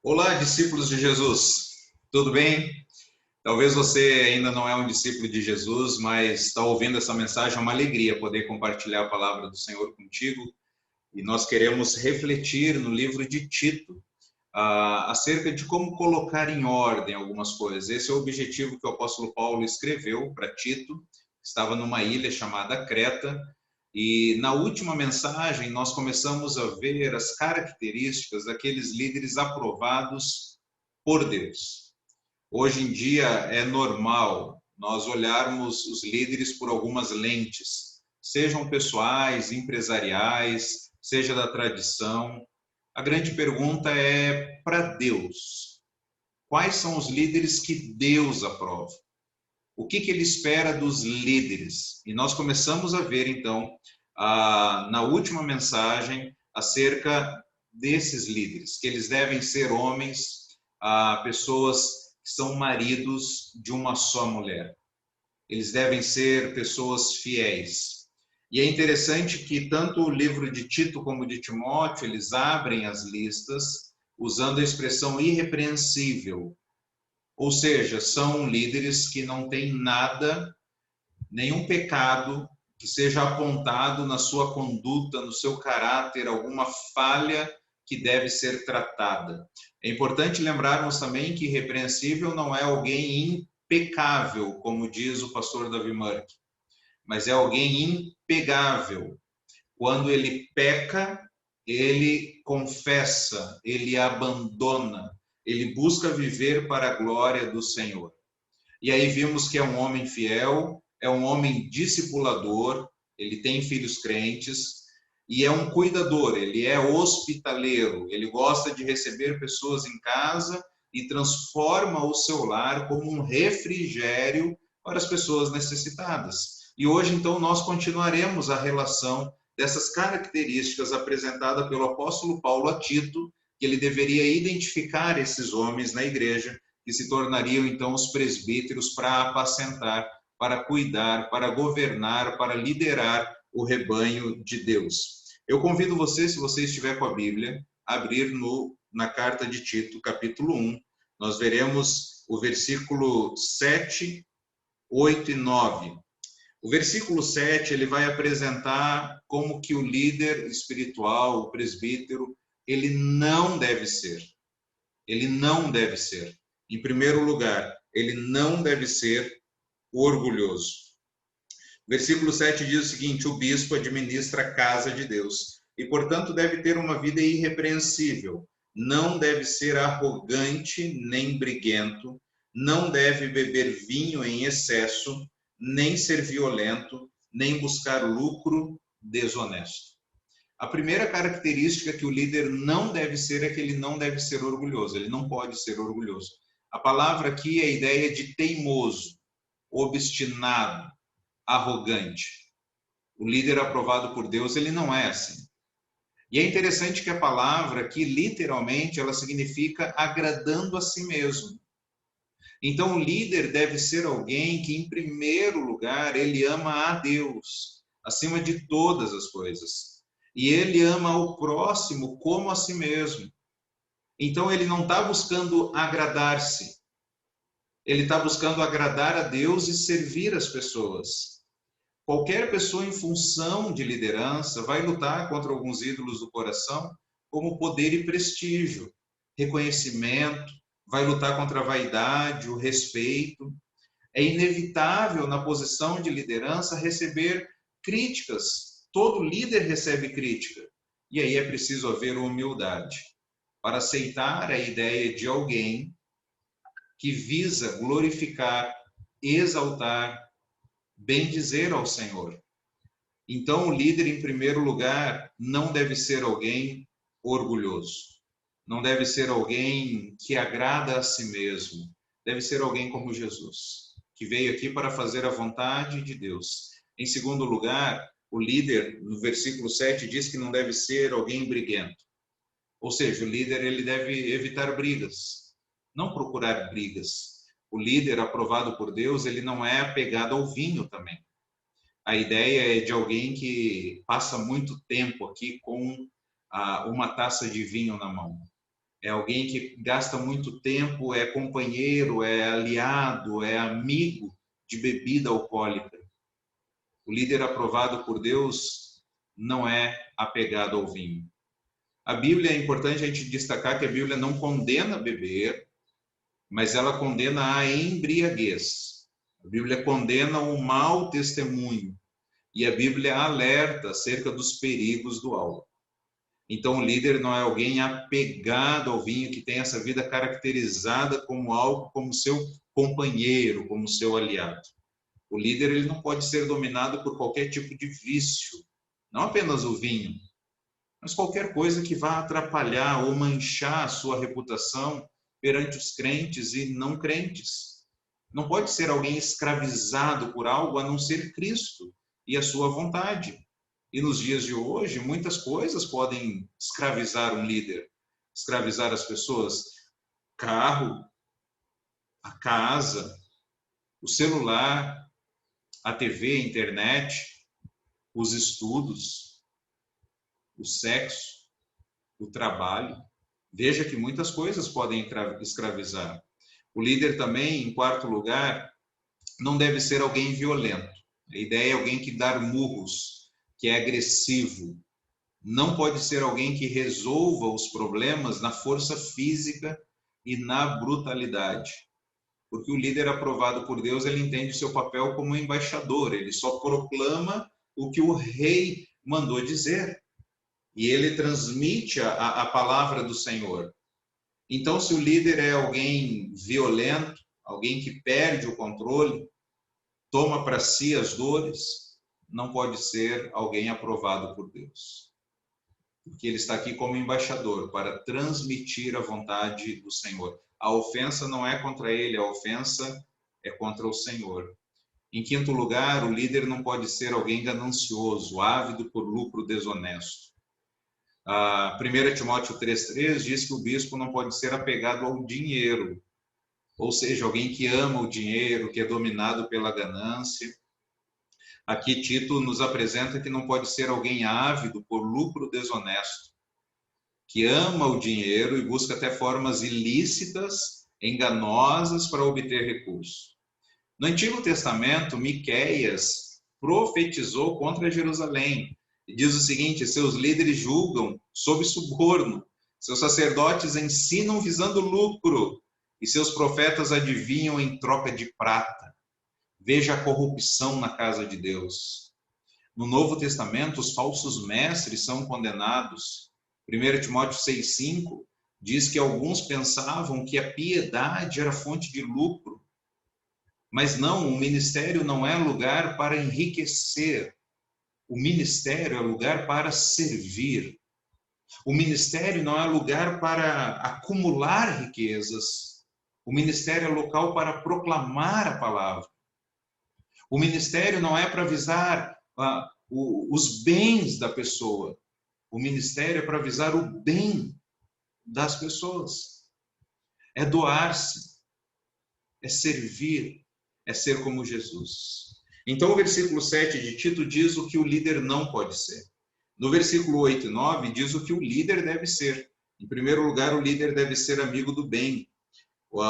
Olá, discípulos de Jesus, tudo bem? Talvez você ainda não é um discípulo de Jesus, mas está ouvindo essa mensagem, é uma alegria poder compartilhar a palavra do Senhor contigo. E nós queremos refletir no livro de Tito, acerca de como colocar em ordem algumas coisas. Esse é o objetivo que o apóstolo Paulo escreveu para Tito, que estava numa ilha chamada Creta. E na última mensagem, nós começamos a ver as características daqueles líderes aprovados por Deus. Hoje em dia é normal nós olharmos os líderes por algumas lentes, sejam pessoais, empresariais, seja da tradição. A grande pergunta é para Deus: quais são os líderes que Deus aprova? O que ele espera dos líderes? E nós começamos a ver, então, na última mensagem, acerca desses líderes, que eles devem ser homens, pessoas que são maridos de uma só mulher. Eles devem ser pessoas fiéis. E é interessante que tanto o livro de Tito como de Timóteo, eles abrem as listas usando a expressão irrepreensível. Ou seja, são líderes que não têm nada, nenhum pecado que seja apontado na sua conduta, no seu caráter, alguma falha que deve ser tratada. É importante lembrarmos também que irrepreensível não é alguém impecável, como diz o pastor Davi Murk, mas é alguém impegável. Quando ele peca, ele confessa, ele abandona, ele busca viver para a glória do Senhor. E aí vimos que é um homem fiel, é um homem discipulador, ele tem filhos crentes e é um cuidador, ele é hospitaleiro, ele gosta de receber pessoas em casa e transforma o seu lar como um refrigério para as pessoas necessitadas. E hoje, então, nós continuaremos a relação dessas características apresentadas pelo apóstolo Paulo a Tito, que ele deveria identificar esses homens na igreja, que se tornariam então os presbíteros para apacentar, para cuidar, para governar, para liderar o rebanho de Deus. Eu convido você, se você estiver com a Bíblia, a abrir na carta de Tito, capítulo 1. Nós veremos o versículo 7, 8 e 9. O versículo 7, ele vai apresentar como que o líder espiritual, o presbítero, ele não deve ser. Ele não deve ser. Em primeiro lugar, ele não deve ser orgulhoso. Versículo 7 diz o seguinte: o bispo administra a casa de Deus e, portanto, deve ter uma vida irrepreensível. Não deve ser arrogante nem briguento, não deve beber vinho em excesso, nem ser violento, nem buscar lucro desonesto. A primeira característica que o líder não deve ser é que ele não deve ser orgulhoso, ele não pode ser orgulhoso. A palavra aqui é a ideia de teimoso, obstinado, arrogante. O líder aprovado por Deus, ele não é assim. E é interessante que a palavra aqui, literalmente, ela significa agradando a si mesmo. Então, o líder deve ser alguém que, em primeiro lugar, ele ama a Deus, acima de todas as coisas. E ele ama o próximo como a si mesmo. Então, ele não está buscando agradar-se. Ele está buscando agradar a Deus e servir as pessoas. Qualquer pessoa em função de liderança vai lutar contra alguns ídolos do coração, como poder e prestígio, reconhecimento, vai lutar contra a vaidade, o respeito. É inevitável na posição de liderança receber críticas. Todo líder recebe crítica. E aí é preciso haver humildade para aceitar a ideia de alguém que visa glorificar, exaltar, bendizer ao Senhor. Então, o líder, em primeiro lugar, não deve ser alguém orgulhoso. Não deve ser alguém que agrada a si mesmo. Deve ser alguém como Jesus, que veio aqui para fazer a vontade de Deus. Em segundo lugar, o líder, no versículo 7, diz que não deve ser alguém briguento. Ou seja, o líder ele deve evitar brigas, não procurar brigas. O líder aprovado por Deus, ele não é apegado ao vinho também. A ideia é de alguém que passa muito tempo aqui com uma taça de vinho na mão. é alguém que gasta muito tempo, é companheiro, é aliado, é amigo de bebida alcoólica. O líder aprovado por Deus não é apegado ao vinho. A Bíblia, é importante a gente destacar que a Bíblia não condena beber, mas ela condena a embriaguez. A Bíblia condena o mau testemunho e a Bíblia alerta acerca dos perigos do álcool. Então, o líder não é alguém apegado ao vinho, que tem essa vida caracterizada como algo, como seu companheiro, como seu aliado. O líder ele não pode ser dominado por qualquer tipo de vício, não apenas o vinho, mas qualquer coisa que vá atrapalhar ou manchar a sua reputação perante os crentes e não crentes. Não pode ser alguém escravizado por algo a não ser Cristo e a sua vontade. E nos dias de hoje, muitas coisas podem escravizar um líder, escravizar as pessoas. Carro, a casa, o celular, a TV, a internet, os estudos, o sexo, o trabalho. Veja que muitas coisas podem escravizar. O líder também, em quarto lugar, não deve ser alguém violento. A ideia é alguém que dá murros, que é agressivo. Não pode ser alguém que resolva os problemas na força física e na brutalidade. Porque o líder aprovado por Deus, ele entende o seu papel como embaixador. Ele só proclama o que o rei mandou dizer. E ele transmite a palavra do Senhor. Então, se o líder é alguém violento, alguém que perde o controle, toma para si as dores, não pode ser alguém aprovado por Deus. Porque ele está aqui como embaixador para transmitir a vontade do Senhor. A ofensa não é contra ele, a ofensa é contra o Senhor. Em quinto lugar, o líder não pode ser alguém ganancioso, ávido por lucro desonesto. 1 Timóteo 3,3 diz que o bispo não pode ser apegado ao dinheiro, ou seja, alguém que ama o dinheiro, que é dominado pela ganância. Aqui Tito nos apresenta que não pode ser alguém ávido por lucro desonesto, que ama o dinheiro e busca até formas ilícitas, enganosas para obter recursos. No Antigo Testamento, Miqueias profetizou contra Jerusalém e diz o seguinte: seus líderes julgam sob suborno, seus sacerdotes ensinam visando lucro e seus profetas adivinham em troca de prata. Veja a corrupção na casa de Deus. No Novo Testamento, os falsos mestres são condenados. 1 Timóteo 6,5 diz que alguns pensavam que a piedade era fonte de lucro. Mas não, o ministério não é lugar para enriquecer. O ministério é lugar para servir. O ministério não é lugar para acumular riquezas. O ministério é local para proclamar a palavra. O ministério não é para visar os bens da pessoa. O ministério é para visar o bem das pessoas. É doar-se, é servir, é ser como Jesus. Então o versículo 7 de Tito diz o que o líder não pode ser. No versículo 8 e 9 diz o que o líder deve ser. Em primeiro lugar, o líder deve ser amigo do bem. O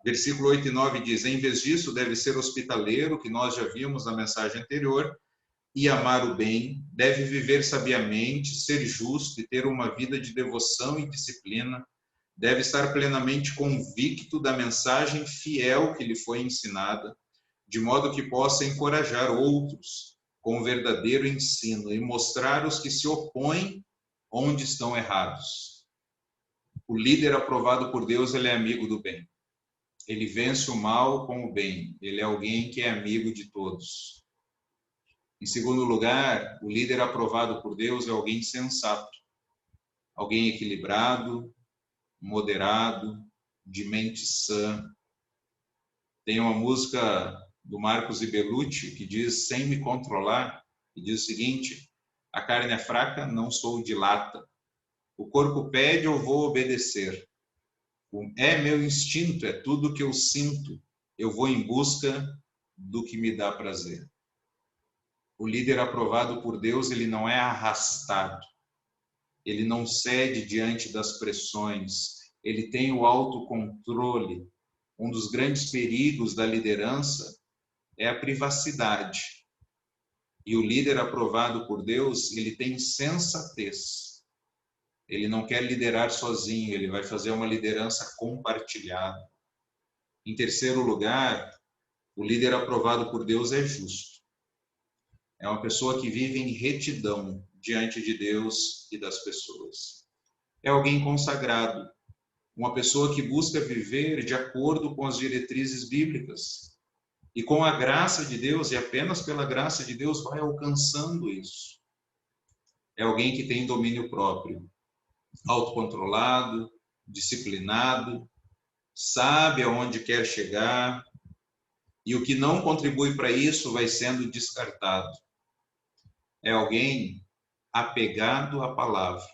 versículo 8 e 9 diz: em vez disso, deve ser hospitaleiro, que nós já vimos na mensagem anterior, e amar o bem, deve viver sabiamente, ser justo e ter uma vida de devoção e disciplina, deve estar plenamente convicto da mensagem fiel que lhe foi ensinada, de modo que possa encorajar outros com o verdadeiro ensino e mostrar os que se opõem onde estão errados. O líder aprovado por Deus, ele é amigo do bem. Ele vence o mal com o bem. Ele é alguém que é amigo de todos. Em segundo lugar, o líder aprovado por Deus é alguém sensato. Alguém equilibrado, moderado, de mente sã. Tem uma música do Marcos Ibelucci que diz: sem me controlar, e diz o seguinte: a carne é fraca, não sou de lata. O corpo pede, eu vou obedecer. É meu instinto, é tudo que eu sinto. Eu vou em busca do que me dá prazer. O líder aprovado por Deus, ele não é arrastado. ele não cede diante das pressões, ele tem o autocontrole. Um dos grandes perigos da liderança é a privacidade. E o líder aprovado por Deus, ele tem sensatez. Ele não quer liderar sozinho, ele vai fazer uma liderança compartilhada. Em terceiro lugar, o líder aprovado por Deus é justo. É uma pessoa que vive em retidão diante de Deus e das pessoas. É alguém consagrado, uma pessoa que busca viver de acordo com as diretrizes bíblicas. E com a graça de Deus, e apenas pela graça de Deus, vai alcançando isso. É alguém que tem domínio próprio, autocontrolado, disciplinado, sabe aonde quer chegar, e o que não contribui para isso vai sendo descartado. É alguém apegado à palavra.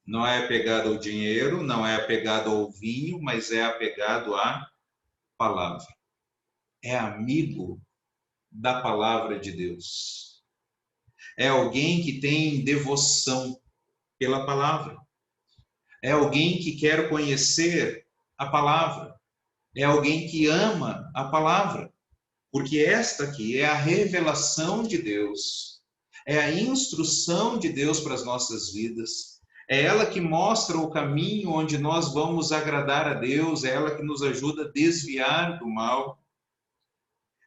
Não é apegado ao dinheiro, não é apegado ao vinho, mas é apegado à palavra. É amigo da palavra de Deus. É alguém que tem devoção pela palavra. É alguém que quer conhecer a palavra. É alguém que ama a palavra. Porque esta aqui é a revelação de Deus. É a instrução de Deus para as nossas vidas. É ela que mostra o caminho onde nós vamos agradar a Deus. É ela que nos ajuda a desviar do mal.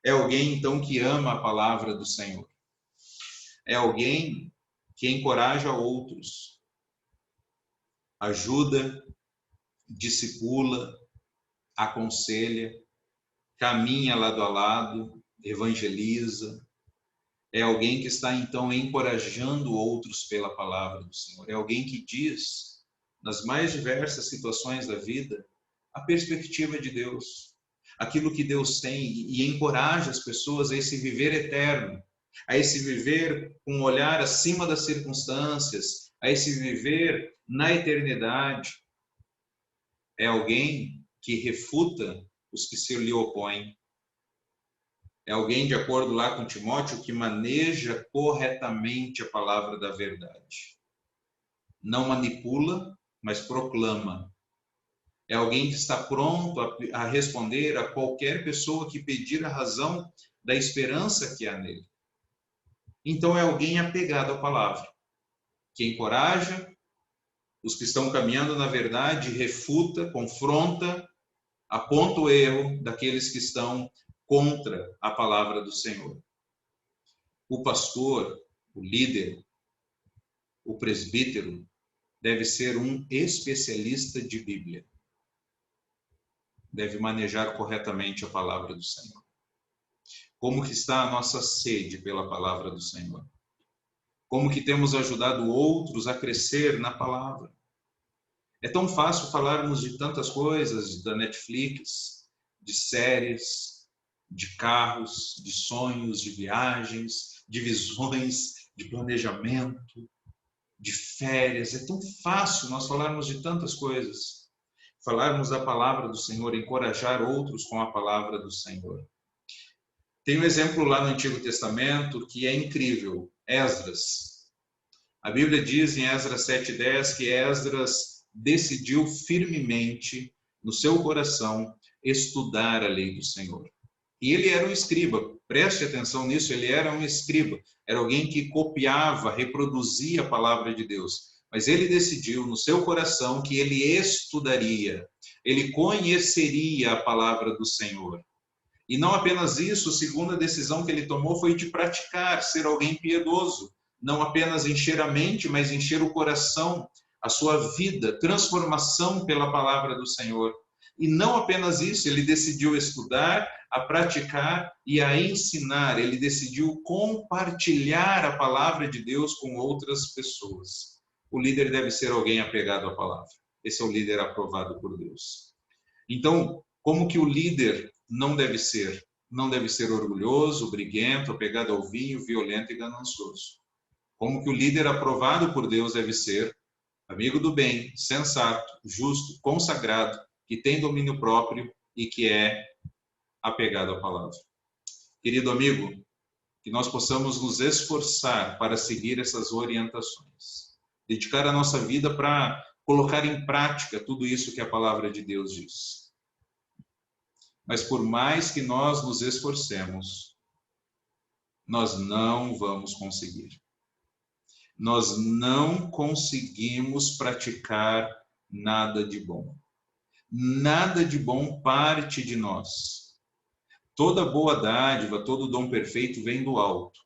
É alguém, então, que ama a palavra do Senhor. É alguém que encoraja outros. Ajuda, discipula, aconselha, caminha lado a lado, evangeliza. É alguém que está, então, encorajando outros pela palavra do Senhor. É alguém que diz, nas mais diversas situações da vida, a perspectiva de Deus, aquilo que Deus tem, e encoraja as pessoas a esse viver eterno, a esse viver com um olhar acima das circunstâncias, a esse viver na eternidade. É alguém que refuta os que se lhe opõem. É alguém, de acordo lá com Timóteo, que maneja corretamente a palavra da verdade. Não manipula, mas proclama. É alguém que está pronto a responder a qualquer pessoa que pedir a razão da esperança que há nele. Então é alguém apegado à palavra, que encoraja os que estão caminhando na verdade, refuta, confronta, aponta o erro daqueles que estão contra a palavra do Senhor. O pastor, o líder, o presbítero, deve ser um especialista de Bíblia. Deve manejar corretamente a palavra do Senhor. Como que está a nossa sede pela palavra do Senhor? Como que temos ajudado outros a crescer na palavra? É tão fácil falarmos de tantas coisas, da Netflix, de séries, de carros, de sonhos, de viagens, de visões, de planejamento, de férias. É tão fácil nós falarmos de tantas coisas. Falarmos da palavra do Senhor, encorajar outros com a palavra do Senhor. Tem um exemplo lá no Antigo Testamento que é incrível, Esdras. A Bíblia diz em Esdras 7:10 que Esdras decidiu firmemente no seu coração estudar a lei do Senhor. E ele era um escriba, preste atenção nisso, ele era um escriba, era alguém que copiava, reproduzia a palavra de Deus. Mas ele decidiu no seu coração que ele estudaria, ele conheceria a palavra do Senhor. E não apenas isso, a segunda decisão que ele tomou foi de praticar, ser alguém piedoso. Não apenas encher a mente, mas encher o coração, a sua vida, transformação pela palavra do Senhor. E não apenas isso, ele decidiu estudar, a praticar e a ensinar. Ele decidiu compartilhar a palavra de Deus com outras pessoas. O líder deve ser alguém apegado à palavra. Esse é o líder aprovado por Deus. Então, como que o líder não deve ser? Não deve ser orgulhoso, briguento, apegado ao vinho, violento e ganancioso. Como que o líder aprovado por Deus deve ser? Amigo do bem, sensato, justo, consagrado, que tem domínio próprio e que é apegado à palavra. Querido amigo, que nós possamos nos esforçar para seguir essas orientações. dedicar a nossa vida para colocar em prática tudo isso que a palavra de Deus diz. Mas por mais que nós nos esforcemos, nós não vamos conseguir. Nós não conseguimos praticar nada de bom. Nada de bom parte de nós. Toda boa dádiva, todo dom perfeito vem do alto.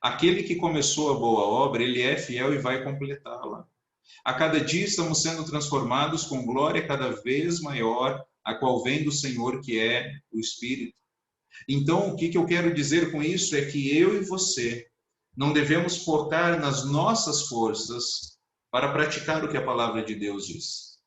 Aquele que começou a boa obra, ele é fiel e vai completá-la. A cada dia estamos sendo transformados com glória cada vez maior, a qual vem do Senhor, que é o Espírito. Então, o que eu quero dizer com isso é que eu e você não devemos focar nas nossas forças para praticar o que a palavra de Deus diz.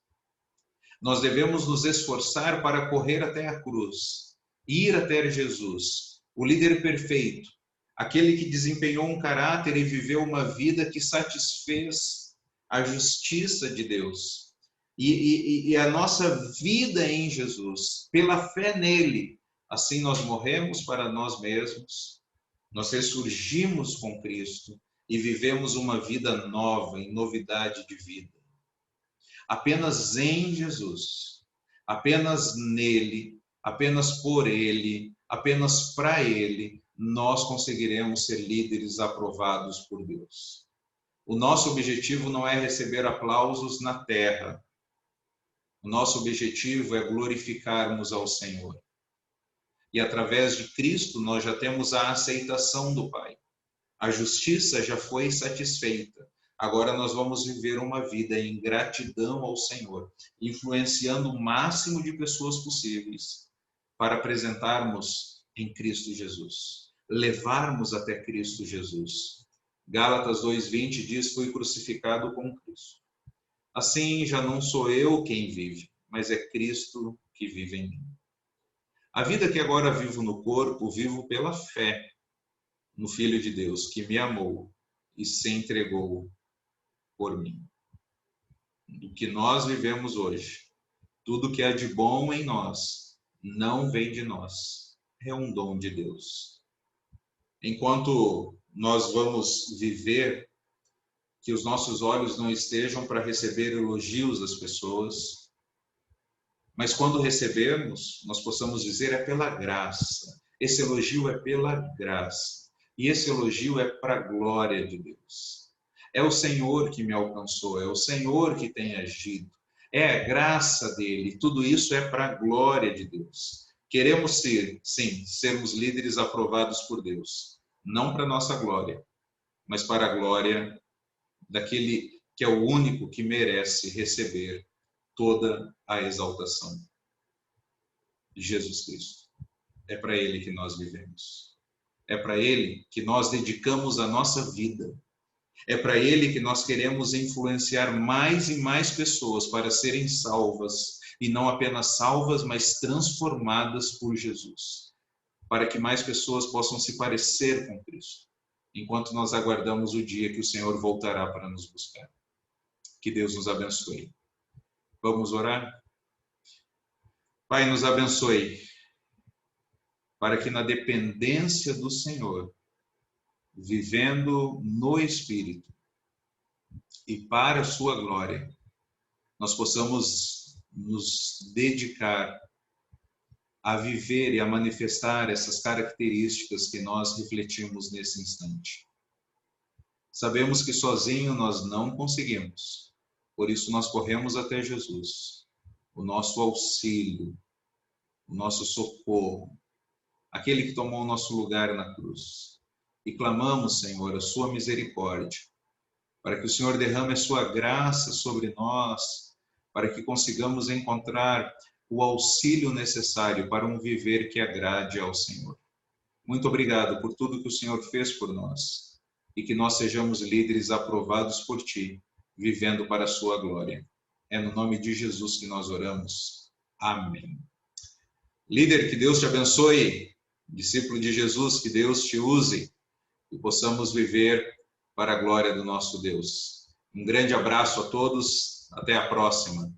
Nós devemos nos esforçar para correr até a cruz, ir até Jesus, o líder perfeito, aquele que desempenhou um caráter e viveu uma vida que satisfez a justiça de Deus. E a nossa vida em Jesus, pela fé nele, assim nós morremos para nós mesmos, nós ressurgimos com Cristo e vivemos uma vida nova, em novidade de vida. Apenas em Jesus, apenas nele, apenas por ele, apenas para ele, nós conseguiremos ser líderes aprovados por Deus. O nosso objetivo não é receber aplausos na terra. O nosso objetivo é glorificarmos ao Senhor. E através de Cristo nós já temos a aceitação do Pai. A justiça já foi satisfeita. Agora nós vamos viver uma vida em gratidão ao Senhor, influenciando o máximo de pessoas possíveis para apresentarmos em Cristo Jesus, levarmos até Cristo Jesus. Gálatas 2:20 diz: fui crucificado com Cristo. Assim já não sou eu quem vive, mas é Cristo que vive em mim. A vida que agora vivo no corpo, vivo pela fé no Filho de Deus, que me amou e se entregou por mim. Do que nós vivemos hoje, tudo que há de bom em nós, não vem de nós, é um dom de Deus. Enquanto nós vamos viver, que os nossos olhos não estejam para receber elogios das pessoas, mas quando recebermos, nós possamos dizer: é pela graça. Esse elogio é pela graça. E esse elogio é para a glória de Deus. É o Senhor que me alcançou, é o Senhor que tem agido. É a graça dele. Tudo isso é para a glória de Deus. Queremos ser, sim, sermos líderes aprovados por Deus. Não para a nossa glória, mas para a glória daquele que é o único que merece receber toda a exaltação, de Jesus Cristo. É para ele que nós vivemos. É para ele que nós dedicamos a nossa vida. É para ele que nós queremos influenciar mais e mais pessoas para serem salvas, e não apenas salvas, mas transformadas por Jesus, para que mais pessoas possam se parecer com Cristo, enquanto nós aguardamos o dia que o Senhor voltará para nos buscar. Que Deus nos abençoe. Vamos orar? Pai, nos abençoe, para que na dependência do Senhor, vivendo no Espírito e para a sua glória, nós possamos nos dedicar a viver e a manifestar essas características que nós refletimos nesse instante. Sabemos que sozinho nós não conseguimos, por isso nós corremos até Jesus, o nosso auxílio, o nosso socorro, aquele que tomou o nosso lugar na cruz. E clamamos, Senhor, a sua misericórdia, para que o Senhor derrame a sua graça sobre nós, para que consigamos encontrar o auxílio necessário para um viver que agrade ao Senhor. Muito obrigado por tudo que o Senhor fez por nós, e que nós sejamos líderes aprovados por Ti, vivendo para a sua glória. É no nome de Jesus que nós oramos. Amém. Líder, que Deus te abençoe. Discípulo de Jesus, que Deus te use e possamos viver para a glória do nosso Deus. Um grande abraço a todos, até a próxima.